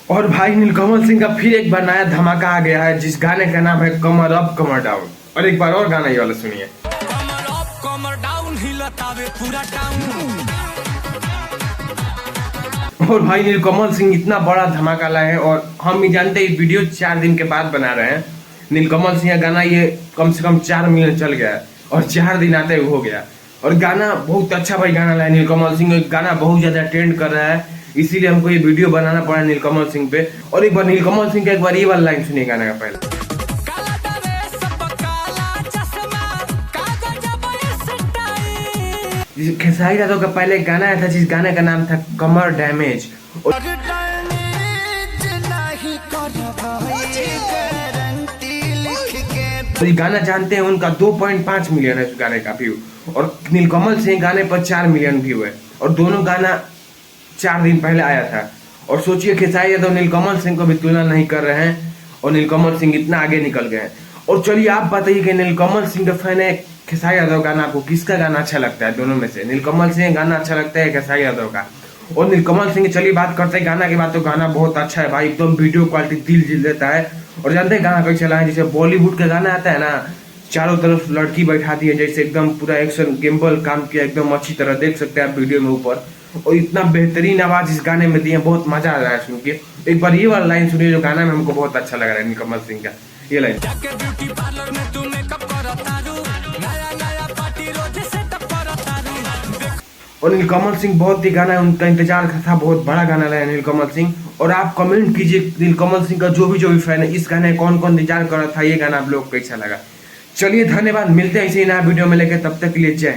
और भाई नीलकमल सिंह का फिर एक बार नया धमाका आ गया है, जिस गाने का नाम है कमर अप कमर डाउन। और एक बार और गाना ये वाला सुनिए। कमर अप कमर डाउन हिलतावे पूरा टाउन। और भाई नीलकमल सिंह इतना बड़ा धमाका लाए हैं, और हम भी जानते हैं वीडियो 4 दिन के बाद बना रहे हैं। नीलकमल सिंह का गाना ये कम से कम 4 मिलियन चल गया है, और 4 दिन आते हुए हो गया। और गाना बहुत अच्छा भाई गाना लाया नीलकमल सिंह। गाना बहुत ज्यादा ट्रेंड कर रहा है, इसीलिए हमको ये वीडियो बनाना पड़ा नीलकमल सिंह पे। और एक बार नीलकमल सिंह का एक बार ये वाला लाइन सुनिए गाना का पहले। खेसारी यादव का पहले गाना आया था, जिस गाने का नाम था कमर डैमेज। ये गाना जानते हैं उनका 2.5 मिलियन है उस गाने का व्यू, और नीलकमल सिंह गाने पर 4 मिलियन व्यू है। और दोनों गाना 4 दिन पहले आया था। और सोचिए खेसारी यादव नीलकमल सिंह को भी तुलना नहीं कर रहे हैं, और नीलकमल सिंह इतना आगे निकल गए हैं। और चलिए आप बताइए कि नीलकमल सिंह का फैन है खेसारी यादव गाना, आपको किसका गाना अच्छा लगता है दोनों में से? नीलकमल सिंह गाना अच्छा लगता है खेसारी यादव का? और नीलकमल सिंह चलिए बात करते हैं गाना की बात। तो गाना बहुत अच्छा है भाई, एकदम वीडियो क्वालिटी दिल जीत लेता है। और जानते हैं गाना कैसे चला है? जैसे बॉलीवुड का गाना आता है ना, चारों तरफ लड़की बैठा दी है, जैसे एकदम पूरा एक्शन गिम्बल काम किया, एकदम अच्छी तरह देख सकते हैं आप वीडियो में ऊपर। और इतना बेहतरीन आवाज इस गाने में दिए, बहुत मजा आ रहा है सुन के। एक बार ये वाला लाइन सुनिए जो गाना में हमको बहुत अच्छा लग रहा है नीलकमल सिंह का, ये लाइन। और नीलकमल सिंह बहुत ही गाना है उनका इंतजार था, बहुत बड़ा गाना लाया नीलकमल सिंह। और आप कमेंट कीजिए नीलकमल सिंह का जो भी फैन है, इस गाने कौन कौन इंतजार कर रहा था, ये गाना आप लोग को कैसा लगा। चलिए धन्यवाद, मिलते हैं इसी नया वीडियो में लेकर, तब तक के लिए जय।